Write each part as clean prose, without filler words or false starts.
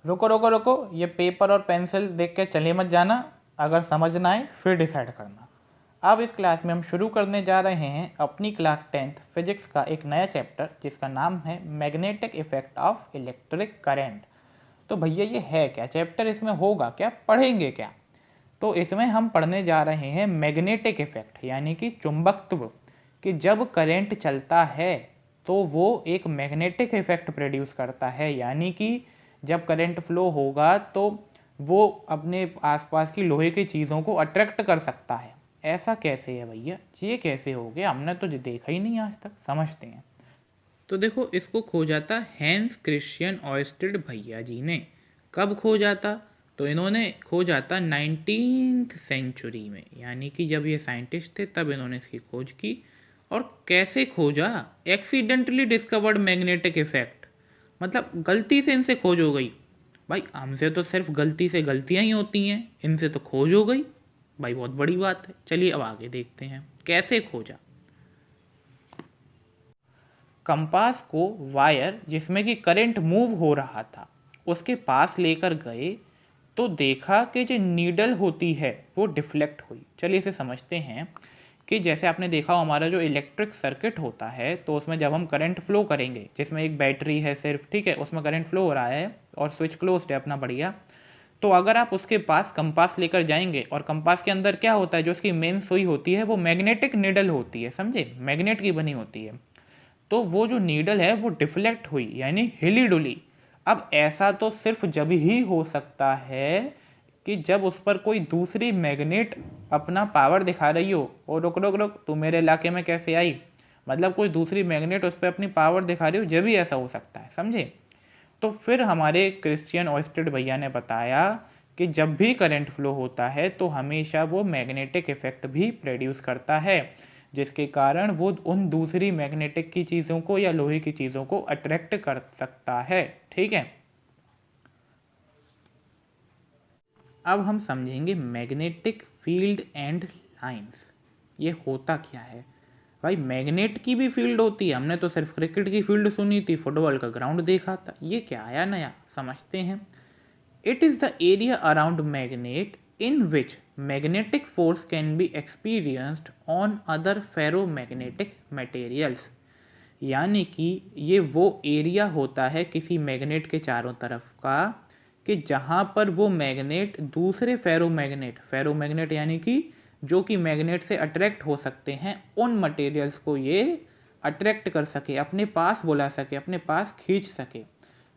रुको रुको रुको, ये पेपर और पेंसिल देख के चले मत जाना, अगर समझ ना आए फिर डिसाइड करना। अब इस क्लास में हम शुरू करने जा रहे हैं अपनी क्लास 10th फिजिक्स का एक नया चैप्टर जिसका नाम है magnetic effect of electric current. तो भैया ये है क्या चैप्टर, इसमें होगा क्या, पढ़ेंगे क्या? तो इसमें हम पढ़ने जा रहे हैं मैग्नेटिक इफेक्ट यानी कि चुंबकत्व, कि जब करंट चलता है तो वो एक मैग्नेटिक इफेक्ट प्रोड्यूस करता है, यानी कि जब करंट फ्लो होगा तो वो अपने आसपास की लोहे की चीज़ों को अट्रैक्ट कर सकता है। ऐसा कैसे है भैया, ये कैसे हो गया, हमने तो देखा ही नहीं आज तक, समझते हैं। तो देखो, इसको खोजा था हैंस क्रिश्चियन ऑयस्टेड भैया जी ने। कब खोजा था? तो इन्होंने खोजा था 19th सेंचुरी में, यानी कि जब ये साइंटिस्ट थे तब इन्होंने इसकी खोज की। और कैसे खोजा? एक्सीडेंटली डिस्कवर्ड मैग्नेटिक इफेक्ट, मतलब गलती से इनसे खोज हो गई। भाई हमसे तो सिर्फ गलती से गलतियां ही होती हैं, इनसे तो खोज हो गई भाई, बहुत बड़ी बात है। चलिए अब आगे देखते हैं कैसे खोजा। कंपास को वायर जिसमें कि करंट मूव हो रहा था उसके पास लेकर गए तो देखा कि जो नीडल होती है वो डिफ्लेक्ट हुई। चलिए इसे समझते हैं कि जैसे आपने देखा हमारा जो इलेक्ट्रिक सर्किट होता है तो उसमें जब हम करंट फ्लो करेंगे, जिसमें एक बैटरी है सिर्फ, ठीक है, उसमें करंट फ्लो हो रहा है और स्विच क्लोज्ड है अपना, बढ़िया। तो अगर आप उसके पास कंपास लेकर जाएंगे और कंपास के अंदर क्या होता है, जो उसकी मेन सुई होती है वो मैग्नेटिक नीडल होती है, समझे, मैग्नेट की बनी होती है। तो वो जो नीडल है वो डिफ्लेक्ट हुई यानी हिली डुली। अब ऐसा तो सिर्फ जब ही हो सकता है कि जब उस पर कोई दूसरी मैग्नेट अपना पावर दिखा रही हो। और रुक रुक रुक, तू मेरे इलाके में कैसे आई, मतलब कोई दूसरी मैग्नेट उस पर अपनी पावर दिखा रही हो, जब भी ऐसा हो सकता है, समझे। तो फिर हमारे क्रिश्चियन ऑयस्टेड भैया ने बताया कि जब भी करंट फ्लो होता है तो हमेशा वो मैग्नेटिक इफेक्ट भी प्रोड्यूस करता है, जिसके कारण वो उन दूसरी मैग्नेटिक की चीज़ों को या लोहे की चीज़ों को अट्रैक्ट कर सकता है, ठीक है। अब हम समझेंगे मैग्नेटिक फील्ड एंड लाइंस, ये होता क्या है। भाई मैग्नेट की भी फील्ड होती है, हमने तो सिर्फ क्रिकेट की फील्ड सुनी थी, फुटबॉल का ग्राउंड देखा था, ये क्या आया नया, समझते हैं। It is the area around magnet in which magnetic force can be experienced on other ferromagnetic materials, यानी कि ये वो एरिया होता है किसी मैग्नेट के चारों तरफ का कि जहाँ पर वो मैग्नेट दूसरे फेरोमैग्नेट यानी कि जो कि मैग्नेट से अट्रैक्ट हो सकते हैं, उन मटेरियल्स को ये अट्रैक्ट कर सके, अपने पास बुला सके, अपने पास खींच सके।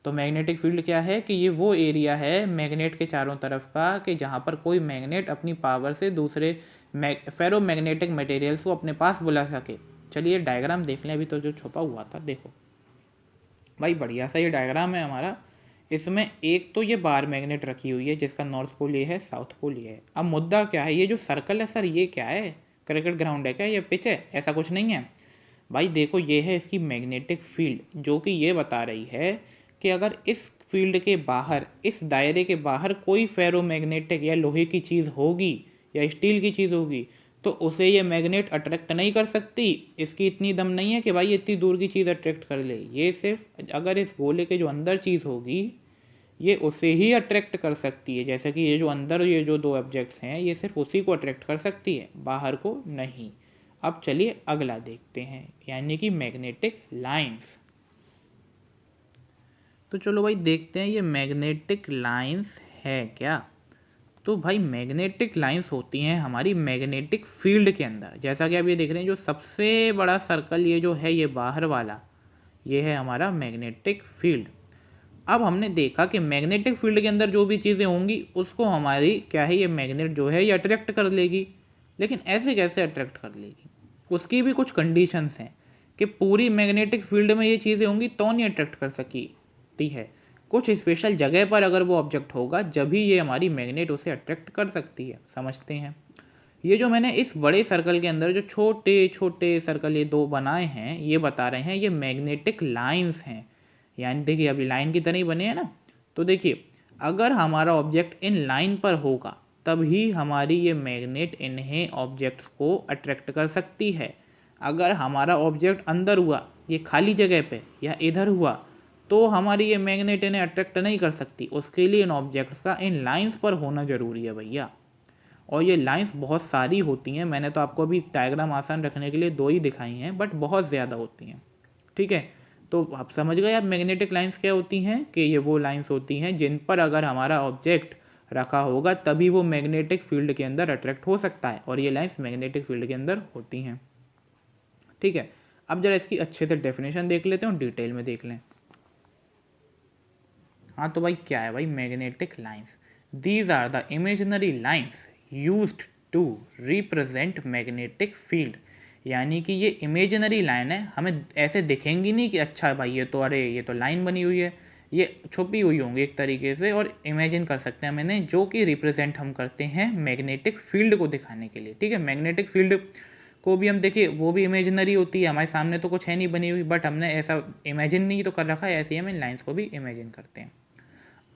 तो मैग्नेटिक फील्ड क्या है कि ये वो एरिया है मैग्नेट के चारों तरफ का कि जहाँ पर कोई मैग्नेट अपनी पावर से दूसरे फेरोमैग्नेटिक मटेरियल्स को अपने पास बुला सके। चलिए डायग्राम देख लें अभी तो जो छुपा हुआ था, देखो भाई बढ़िया सा ये डायग्राम है हमारा। इसमें एक तो ये बार मैग्नेट रखी हुई है जिसका नॉर्थ पोल ये है, साउथ पोल ये है। अब मुद्दा क्या है, ये जो सर्कल है सर ये क्या है, क्रिकेट ग्राउंड है क्या, ये पिच है? ऐसा कुछ नहीं है भाई, देखो ये है इसकी मैग्नेटिक फील्ड जो कि ये बता रही है कि अगर इस फील्ड के बाहर, इस दायरे के बाहर कोई फेरोमैग्नेटिक या लोहे की चीज़ होगी या स्टील की चीज़ होगी तो उसे ये मैग्नेट अट्रैक्ट नहीं कर सकती। इसकी इतनी दम नहीं है कि भाई इतनी दूर की चीज़ अट्रैक्ट कर ले, ये सिर्फ अगर इस गोले के जो अंदर चीज़ होगी ये उसे ही अट्रैक्ट कर सकती है। जैसे कि ये जो अंदर ये जो दो ऑब्जेक्ट्स हैं ये सिर्फ उसी को अट्रैक्ट कर सकती है, बाहर को नहीं। अब चलिए अगला देखते हैं, यानी कि मैग्नेटिक लाइंस। तो चलो भाई देखते हैं ये मैग्नेटिक लाइंस है क्या। तो भाई मैग्नेटिक लाइंस होती हैं हमारी मैग्नेटिक फील्ड के अंदर। जैसा कि आप ये देख रहे हैं जो सबसे बड़ा सर्कल ये जो है ये बाहर वाला, ये है हमारा मैग्नेटिक फील्ड। अब हमने देखा कि मैग्नेटिक फील्ड के अंदर जो भी चीज़ें होंगी उसको हमारी क्या है ये मैग्नेट जो है ये अट्रैक्ट कर लेगी। लेकिन ऐसे कैसे अट्रैक्ट कर लेगी, उसकी भी कुछ कंडीशंस हैं कि पूरी मैग्नेटिक फील्ड में ये चीज़ें होंगी तो नहीं अट्रैक्ट कर सकती है। कुछ स्पेशल जगह पर अगर वो ऑब्जेक्ट होगा जब ही ये हमारी मैग्नेट उसे अट्रैक्ट कर सकती है, समझते हैं। ये जो मैंने इस बड़े सर्कल के अंदर जो छोटे छोटे सर्कल ये दो बनाए हैं ये बता रहे हैं ये मैग्नेटिक लाइंस हैं। यानी देखिए अभी लाइन की तरह ही बने हैं ना। तो देखिए अगर हमारा ऑब्जेक्ट इन लाइन पर होगा तभी हमारी ये मैग्नेट इन्हें ऑब्जेक्ट्स को अट्रैक्ट कर सकती है। अगर हमारा ऑब्जेक्ट अंदर हुआ, ये खाली जगह पे या इधर हुआ, तो हमारी ये मैग्नेट इन्हें अट्रैक्ट नहीं कर सकती। उसके लिए इन ऑब्जेक्ट्स का इन लाइंस पर होना ज़रूरी है भैया। और ये लाइंस बहुत सारी होती हैं, मैंने तो आपको अभी डायग्राम आसान रखने के लिए 2 ही दिखाई हैं, बट बहुत ज़्यादा होती हैं। ठीक है, तो आप समझ गए आप मैग्नेटिक लाइंस क्या होती हैं, कि ये वो लाइंस होती हैं जिन पर अगर हमारा ऑब्जेक्ट रखा होगा तभी वो मैग्नेटिक फील्ड के अंदर अट्रैक्ट हो सकता है, और ये लाइंस मैग्नेटिक फील्ड के अंदर होती हैं। ठीक है, अब जरा इसकी अच्छे से डेफिनेशन देख लेते हैं और डिटेल में देख लें। हाँ तो भाई क्या है भाई magnetic lines? These are the imaginary lines used to represent magnetic field. यानी कि ये इमेजिनरी लाइन है, हमें ऐसे दिखेंगी नहीं कि अच्छा भाई ये तो अरे ये तो लाइन बनी हुई है, ये छुपी हुई होंगी एक तरीके से, और इमेजिन कर सकते हैं मैंने, जो कि रिप्रेजेंट हम करते हैं मैग्नेटिक फील्ड को दिखाने के लिए। ठीक है, मैग्नेटिक फील्ड को भी हम देखिए वो भी इमेजिनरी होती है, हमारे सामने तो कुछ है नहीं बनी हुई, बट हमने ऐसा इमेजिन नहीं तो कर रखा है, ऐसे ही हम इन लाइन्स को भी इमेजिन करते हैं।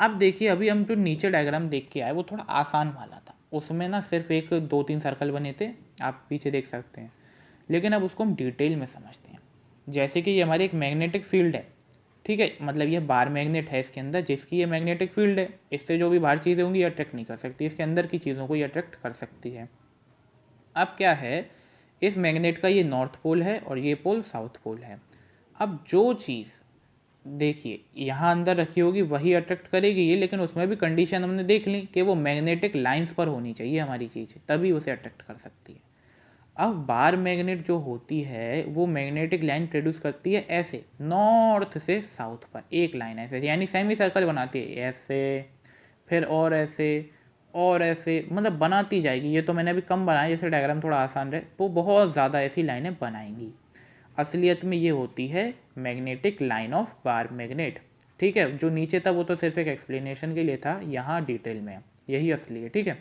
अब देखिए अभी हम जो नीचे डायग्राम देख के आए वो थोड़ा आसान वाला था, उसमें ना सिर्फ 1-2-3 सर्कल बने थे, आप पीछे देख सकते हैं। लेकिन अब उसको हम डिटेल में समझते हैं। जैसे कि ये हमारी एक मैग्नेटिक फील्ड है, ठीक है, मतलब ये बार मैग्नेट है इसके अंदर जिसकी ये मैग्नेटिक फील्ड है, इससे जो भी बाहर चीज़ें होंगी अट्रैक्ट नहीं कर सकती, इसके अंदर की चीज़ों को ये अट्रैक्ट कर सकती है। अब क्या है, इस मैग्नेट का ये नॉर्थ पोल है और ये पोल साउथ पोल है। अब जो चीज़ देखिए यहाँ अंदर रखी होगी वही अट्रैक्ट करेगी ये, लेकिन उसमें भी कंडीशन हमने देख ली कि वो मैग्नेटिक लाइंस पर होनी चाहिए हमारी चीज़, तभी उसे अट्रैक्ट कर सकती है। अब बार मैग्नेट जो होती है वो मैग्नेटिक लाइन प्रोड्यूस करती है ऐसे नॉर्थ से साउथ पर एक लाइन ऐसे, यानी सेमी सर्कल बनाती है ऐसे, फिर और ऐसे मतलब बनाती जाएगी। ये तो मैंने अभी कम बनाया, जैसे डायग्राम थोड़ा आसान रहे, वो बहुत ज़्यादा ऐसी लाइनें बनाएंगी। असलियत में ये होती है magnetic line of bar magnet. ठीक है, जो नीचे था वो तो सिर्फ एक एक्सप्लेनेशन के लिए था, यहाँ डिटेल में यही असली है। ठीक है,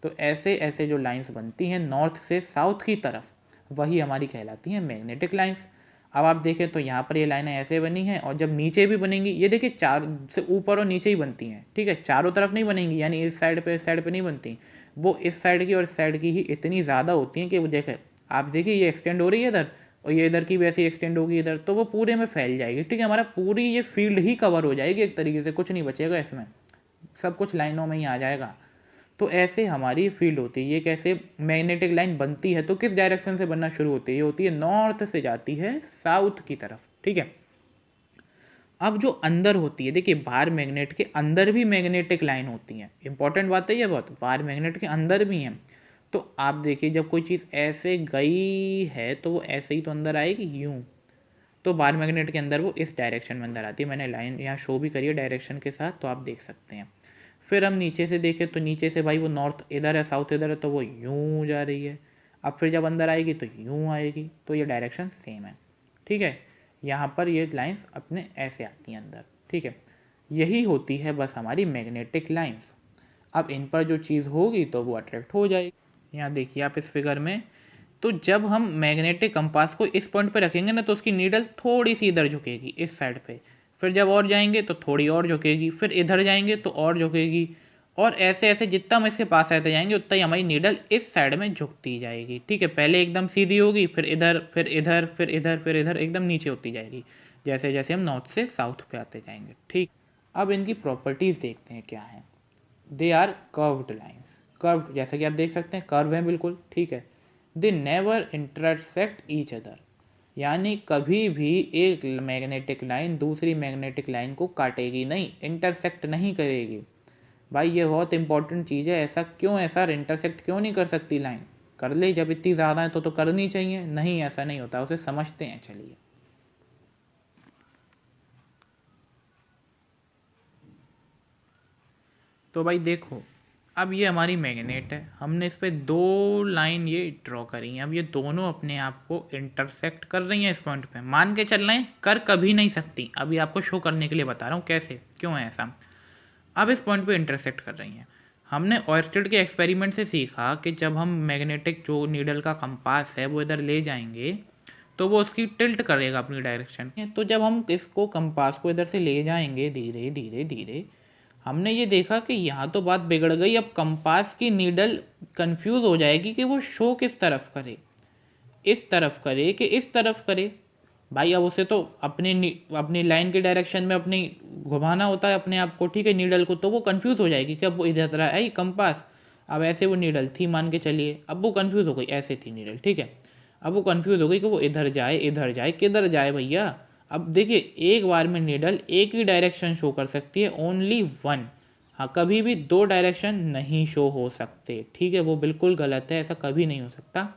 तो ऐसे ऐसे जो लाइंस बनती हैं नॉर्थ से साउथ की तरफ, वही हमारी कहलाती हैं मैग्नेटिक लाइंस। अब आप देखें तो यहाँ पर ये लाइनें ऐसे बनी हैं, और जब नीचे भी बनेंगी, ये देखिए चार से ऊपर और नीचे ही बनती हैं। ठीक है, चारों तरफ नहीं बनेंगी, यानी इस साइड पे नहीं बनती, वो इस साइड की और इस साइड की ही इतनी ज़्यादा होती हैं कि वो देखें, आप देखिए ये एक्सटेंड हो रही है इधर, और ये इधर की भी ऐसी एक्सटेंड होगी इधर, तो वो पूरे में फैल जाएगी। ठीक है, हमारा पूरी ये फील्ड ही कवर हो जाएगी एक तरीके से, कुछ नहीं बचेगा इसमें, सब कुछ लाइनों में ही आ जाएगा। तो ऐसे हमारी फील्ड होती है। ये कैसे मैग्नेटिक लाइन बनती है, तो किस डायरेक्शन से बनना शुरू होती है, ये होती है नॉर्थ से जाती है साउथ की तरफ। ठीक है, अब जो अंदर होती है, देखिए बार मैग्नेट के अंदर भी मैग्नेटिक लाइन होती है, इंपॉर्टेंट बात है ये बहुत, बार मैग्नेट के अंदर भी हैं। तो आप देखिए जब कोई चीज़ ऐसे गई है तो वो ऐसे ही तो अंदर आएगी यूँ, तो बार मैग्नेट के अंदर वो इस डायरेक्शन में अंदर आती है। मैंने लाइन यहाँ शो भी करी है डायरेक्शन के साथ, तो आप देख सकते हैं। फिर हम नीचे से देखें तो नीचे से भाई वो नॉर्थ इधर है साउथ इधर है, तो वो यूँ जा रही है। अब फिर जब अंदर आएगी तो यूँ आएगी, तो ये डायरेक्शन सेम है। ठीक है, यहाँ पर ये लाइंस अपने ऐसे आती हैं अंदर। ठीक है, यही होती है बस हमारी मैग्नेटिक लाइंस। अब इन पर जो चीज़ होगी तो वो अट्रैक्ट हो जाएगी। यहाँ देखिए आप इस फिगर में, तो जब हम मैग्नेटिक कंपास को इस पॉइंट पे रखेंगे ना, तो उसकी नीडल थोड़ी सी इधर झुकेगी इस साइड पे, फिर जब और जाएंगे तो थोड़ी और झुकेगी, फिर इधर जाएंगे तो और झुकेगी, और ऐसे ऐसे जितना हम इसके पास आते जाएंगे उतना ही हमारी नीडल इस साइड में झुकती जाएगी। ठीक है, पहले एकदम सीधी होगी, फिर इधर फिर इधर फिर इधर फिर इधर एकदम नीचे होती जाएगी, जैसे जैसे हम नॉर्थ से साउथ पे आते जाएंगे। ठीक, अब इनकी प्रॉपर्टीज़ देखते हैं क्या है। They are curved lines, curved जैसा कि आप देख सकते हैं कर्व है बिल्कुल। ठीक है, they never intersect each other, यानी कभी भी एक मैग्नेटिक लाइन दूसरी मैग्नेटिक लाइन को काटेगी नहीं, इंटरसेक्ट नहीं करेगी। भाई ये बहुत इंपॉर्टेंट चीज़ है, ऐसा क्यों है सर, इंटरसेक्ट क्यों नहीं कर सकती लाइन? कर ले, जब इतनी ज़्यादा है तो करनी चाहिए। नहीं, ऐसा नहीं होता, उसे समझते हैं, चलिए। तो भाई देखो, अब ये हमारी मैग्नेट है, हमने इस पर 2 लाइन ये ड्रॉ करी हैं। अब ये दोनों अपने आप को इंटरसेक्ट कर रही हैं इस पॉइंट पे, मान के चल रहे हैं, कर कभी नहीं सकती। अभी आपको शो करने के लिए बता रहा हूँ कैसे, क्यों है ऐसा। अब इस पॉइंट पे इंटरसेक्ट कर रही हैं। हमने ऑयस्टेड के एक्सपेरिमेंट से सीखा कि जब हम मैग्नेटिक जो नीडल का कंपास है वो इधर ले जाएंगे तो वो उसकी टिल्ट करेगा अपनी डायरेक्शन। तो जब हम इसको कंपास को इधर से ले जाएंगे धीरे धीरे धीरे, हमने ये देखा कि यहाँ तो बात बिगड़ गई। अब कंपास की नीडल कंफ्यूज हो जाएगी कि वो शो किस तरफ करे, इस तरफ करे कि इस तरफ करे। भाई अब उसे तो अपनी लाइन के डायरेक्शन में अपनी घुमाना होता है अपने आप को, ठीक है, नीडल को, तो वो कंफ्यूज हो जाएगी कि अब वो इधर तरह आई कंपास, अब ऐसे वो नीडल थी मान के चलिए, अब वो कंफ्यूज हो गई, ऐसे थी नीडल, ठीक है, अब वो कंफ्यूज हो गई कि वो इधर जाए किधर जाए भैया। अब देखिए एक बार में नीडल एक ही डायरेक्शन शो कर सकती है, ओनली वन। हाँ, कभी भी दो डायरेक्शन नहीं शो हो सकते, ठीक है, वो बिल्कुल गलत है, ऐसा कभी नहीं हो सकता।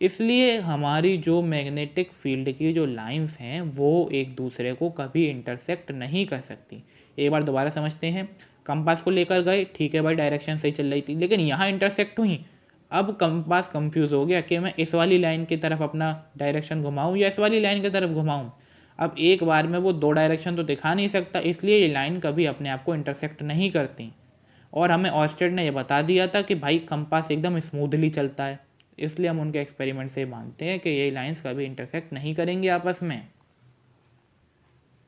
इसलिए हमारी जो मैग्नेटिक फील्ड की जो लाइंस हैं वो एक दूसरे को कभी इंटरसेक्ट नहीं कर सकती। एक बार दोबारा समझते हैं, कंपास को लेकर गए, ठीक है भाई, डायरेक्शन सही चल रही थी, लेकिन यहाँ इंटरसेक्ट हुई। अब कंपास कंफ्यूज हो गया कि मैं इस वाली लाइन की तरफ अपना डायरेक्शन घुमाऊँ या इस वाली लाइन की तरफ घुमाऊँ। अब एक बार में वो दो डायरेक्शन तो दिखा नहीं सकता, इसलिए ये लाइन कभी अपने आप को इंटरसेक्ट नहीं करती। और हमें ऑर्स्टेड ने ये बता दिया था कि भाई कंपास एकदम स्मूथली चलता है, इसलिए हम उनके एक्सपेरिमेंट से मानते हैं कि ये लाइंस कभी इंटरसेक्ट नहीं करेंगी आपस में।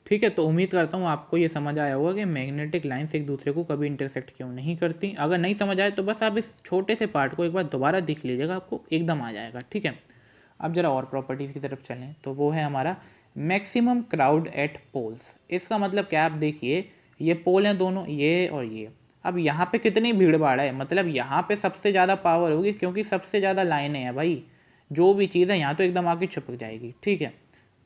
ठीक है, तो उम्मीद करता हूँ आपको ये समझ आया होगा कि मैग्नेटिक लाइंस एक दूसरे को कभी इंटरसेक्ट क्यों नहीं करती। अगर नहीं समझ आए तो बस आप इस छोटे से पार्ट को एक बार दोबारा देख लीजिएगा, आपको एकदम आ जाएगा, ठीक है। अब जरा और प्रॉपर्टीज़ की तरफ चलें, तो वो है हमारा मैक्सिमम क्राउड एट पोल्स। इसका मतलब क्या, आप देखिए ये पोल हैं दोनों, ये और ये। अब यहाँ पे कितनी भीड़ भाड़ है, मतलब यहाँ पे सबसे ज़्यादा पावर होगी क्योंकि सबसे ज़्यादा लाइनें हैं भाई, जो भी चीज़ है यहाँ तो एकदम आके चिपक जाएगी, ठीक है।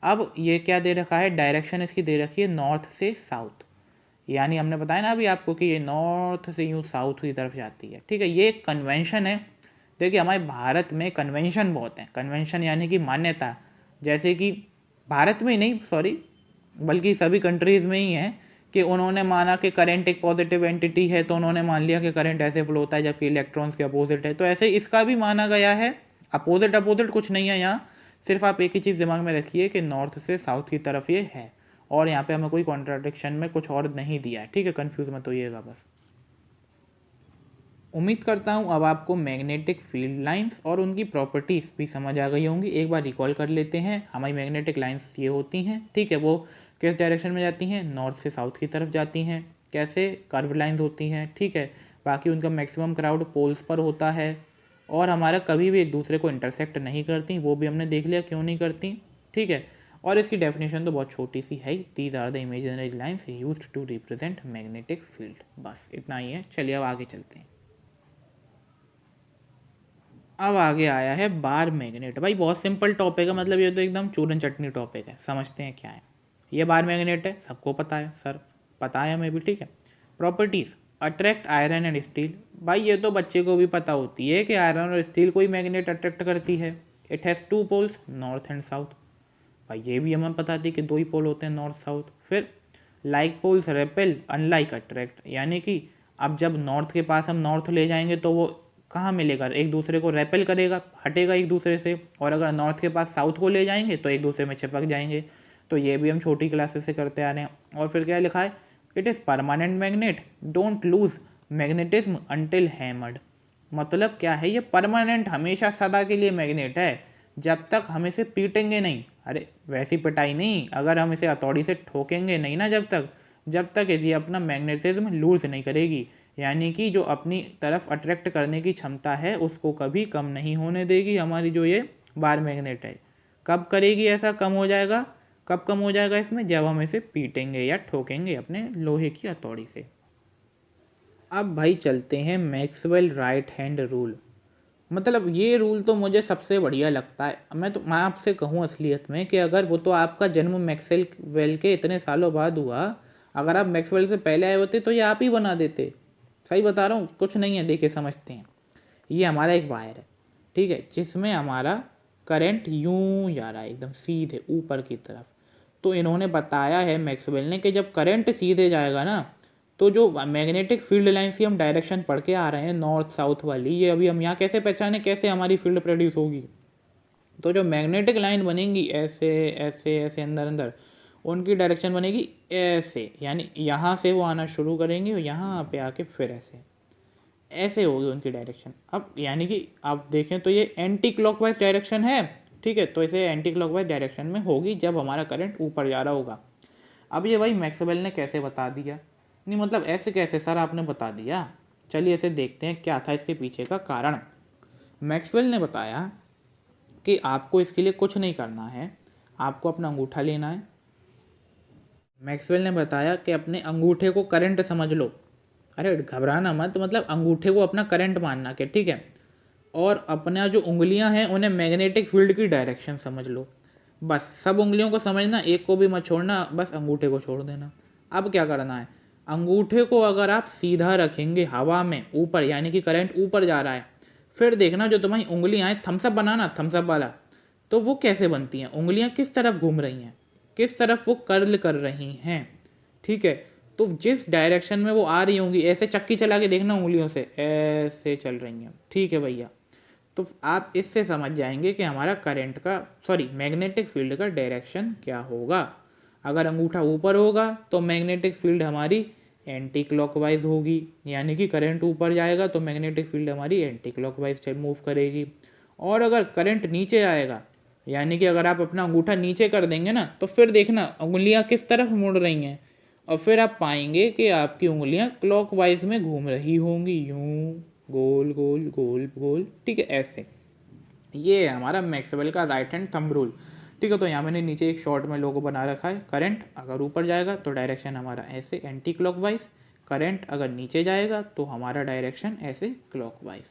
अब ये क्या दे रखा है, डायरेक्शन इसकी दे रखी है नॉर्थ से साउथ, यानी हमने बताया ना अभी आपको कि ये नॉर्थ से यूँ साउथ की तरफ जाती है, ठीक है। ये एक कन्वेंशन है। देखिए हमारे भारत में कन्वेंशन बहुत हैं, कन्वेंशन यानी कि मान्यता, जैसे कि भारत में ही नहीं, सॉरी, बल्कि सभी कंट्रीज़ में ही है कि उन्होंने माना कि करंट एक पॉजिटिव एंटिटी है, तो उन्होंने मान लिया कि करंट ऐसे फ्लो होता है जबकि इलेक्ट्रॉन्स के अपोजिट है, तो ऐसे इसका भी माना गया है। अपोजिट अपोजिट कुछ नहीं है यहाँ, सिर्फ आप एक ही चीज़ दिमाग में रखिए कि नॉर्थ से साउथ की तरफ ये है, और यहाँ पे हमें कोई कॉन्ट्राडिक्शन में कुछ और नहीं दिया है, ठीक है, कन्फ्यूज मत होइएगा बस। उम्मीद करता हूँ अब आपको मैग्नेटिक फील्ड लाइंस और उनकी प्रॉपर्टीज़ भी समझ आ गई होंगी। एक बार रिकॉल कर लेते हैं, हमारी मैग्नेटिक लाइंस ये होती हैं, ठीक है, वो किस डायरेक्शन में जाती हैं, नॉर्थ से साउथ की तरफ जाती हैं, कैसे, कर्व लाइंस होती हैं, ठीक है। बाकी उनका मैक्सिमम क्राउड पोल्स पर होता है, और हमारा कभी भी एक दूसरे को इंटरसेक्ट नहीं करती, वो भी हमने देख लिया क्यों नहीं करती, ठीक है। और इसकी डेफिनेशन तो बहुत छोटी सी है, these are the imaginary lines used to represent magnetic field, बस इतना ही है। चलिए अब आगे चलते हैं। अब आगे आया है बार मैग्नेट। भाई बहुत सिंपल टॉपिक है, मतलब ये तो एकदम चूरन चटनी टॉपिक है, समझते हैं क्या है। ये बार मैग्नेट है, सबको पता है सर, पता है हमें भी, ठीक है। Properties, attract iron and steel. भाई ये तो बच्चे को भी पता होती है कि आयरन और स्टील को ही मैग्नेट अट्रैक्ट करती है। It has two poles, north and south. भाई ये भी हमें पता थी कि दो ही पोल होते हैं, नॉर्थ साउथ। फिर like poles repel unlike attract, यानी कि अब जब नॉर्थ के पास हम नॉर्थ ले जाएंगे तो वो कहाँ मिलेगा, एक दूसरे को रेपेल करेगा, हटेगा एक दूसरे से, और अगर नॉर्थ के पास साउथ को ले जाएंगे तो एक दूसरे में चिपक जाएंगे। तो ये भी हम छोटी क्लासेस से करते आ रहे हैं। और फिर क्या लिखा है, it is permanent magnet, don't lose magnetism until hammered. मतलब क्या है, ये परमानेंट, हमेशा सदा के लिए मैग्नेट है, जब तक हम इसे पीटेंगे नहीं। अरे वैसी पिटाई नहीं, अगर हम इसे हथौड़ी से ठोकेंगे नहीं ना, जब तक ये अपना मैग्नेटिज्म लूज नहीं करेगी, यानी कि जो अपनी तरफ अट्रैक्ट करने की क्षमता है उसको कभी कम नहीं होने देगी हमारी जो ये बार मैग्नेट है। कब करेगी ऐसा, कम हो जाएगा, कब कम हो जाएगा इसमें, जब हम इसे पीटेंगे या ठोकेंगे अपने लोहे की हथौड़ी से। अब भाई चलते हैं मैक्सवेल राइट हैंड रूल। मतलब ये रूल तो मुझे सबसे बढ़िया लगता है। मैं आपसे कहूँ असलियत में कि अगर वो तो आपका जन्म मैक्सवेल के इतने सालों बाद हुआ, अगर आप मैक्सवेल से पहले आए होते तो ये आप ही बना देते। सही बता रहा हूँ, कुछ नहीं है, देखिए समझते हैं। ये हमारा एक वायर है, ठीक है, जिसमें हमारा करंट यूं जा रहा है एकदम सीधे ऊपर की तरफ। तो इन्होंने बताया है मैक्सवेल ने कि जब करंट सीधे जाएगा ना, तो जो मैग्नेटिक फील्ड लाइंस की हम डायरेक्शन पढ़ के आ रहे हैं नॉर्थ साउथ वाली, ये अभी हम यहाँ कैसे पहचाने, कैसे हमारी फील्ड प्रोड्यूस होगी। तो जो मैग्नेटिक लाइन बनेंगी ऐसे ऐसे ऐसे अंदर अंदर, उनकी डायरेक्शन बनेगी ऐसे, यानी यहाँ से वो आना शुरू करेंगे और यहाँ पे आके फिर ऐसे ऐसे होगी उनकी डायरेक्शन। अब यानी कि आप देखें तो ये एंटी क्लॉकवाइज डायरेक्शन है, ठीक है, तो इसे एंटी क्लॉकवाइज डायरेक्शन में होगी जब हमारा करंट ऊपर जा रहा होगा। अब ये भाई मैक्सवेल ने कैसे बता दिया, नहीं मतलब ऐसे कैसे सर आपने बता दिया, चलिए इसे देखते हैं क्या था इसके पीछे का कारण। मैक्सवेल ने बताया कि आपको इसके लिए कुछ नहीं करना है, आपको अपना अंगूठा लेना है। मैक्सवेल ने बताया कि अपने अंगूठे को करंट समझ लो। अरे घबराना मत, मतलब अंगूठे को अपना करंट मानना के, ठीक है। और अपना जो उंगलियां हैं उन्हें मैग्नेटिक फील्ड की डायरेक्शन समझ लो। बस सब उंगलियों को समझना, एक को भी मत छोड़ना, बस अंगूठे को छोड़ देना। अब क्या करना है, अंगूठे को अगर आप सीधा रखेंगे हवा में ऊपर, यानी कि करंट ऊपर जा रहा है, फिर देखना जो तुम्हारी उंगलियां हैं, थम्सअप बनाना, थम्सअप वाला, तो वो कैसे बनती हैं, उंगलियां किस तरफ घूम रही हैं, किस तरफ वो कर्ल कर रही हैं, ठीक है। तो जिस डायरेक्शन में वो आ रही होंगी, ऐसे चक्की चला के देखना उंगलियों से, ऐसे चल रही हैं, ठीक है भैया। तो आप इससे समझ जाएंगे कि हमारा करंट का, सॉरी, मैग्नेटिक फील्ड का डायरेक्शन क्या होगा। अगर अंगूठा ऊपर होगा तो मैग्नेटिक फील्ड हमारी एंटी क्लॉकवाइज होगी, यानी कि करंट ऊपर जाएगा तो मैग्नेटिक फील्ड हमारी एंटी क्लॉकवाइज मूव करेगी। और अगर करंट नीचे आएगा, यानी कि अगर आप अपना अंगूठा नीचे कर देंगे ना, तो फिर देखना उंगलियां किस तरफ मुड़ रही हैं, और फिर आप पाएंगे कि आपकी उंगलियां क्लॉकवाइज में घूम रही होंगी, यूं गोल गोल गोल गोल, ठीक है, ऐसे। ये है हमारा मैक्सवेल का राइट हैंड थंब रूल, ठीक है। तो यहाँ मैंने नीचे एक शॉर्ट में लोगो बना रखा है, करंट अगर ऊपर जाएगा तो डायरेक्शन हमारा ऐसे एंटी क्लॉकवाइज, करंट अगर नीचे जाएगा तो हमारा डायरेक्शन ऐसे क्लॉकवाइज।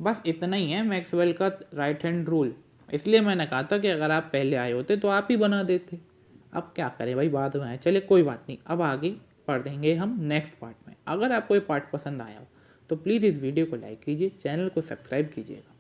बस इतना ही है मैक्सवेल का राइट हैंड रूल। इसलिए मैंने कहा था कि अगर आप पहले आए होते तो आप ही बना देते। अब क्या करें भाई, बाद में आए, चले कोई बात नहीं। अब आगे पढ़ेंगे हम नेक्स्ट पार्ट में। अगर आपको ये पार्ट पसंद आया हो तो प्लीज़ इस वीडियो को लाइक कीजिए, चैनल को सब्सक्राइब कीजिएगा।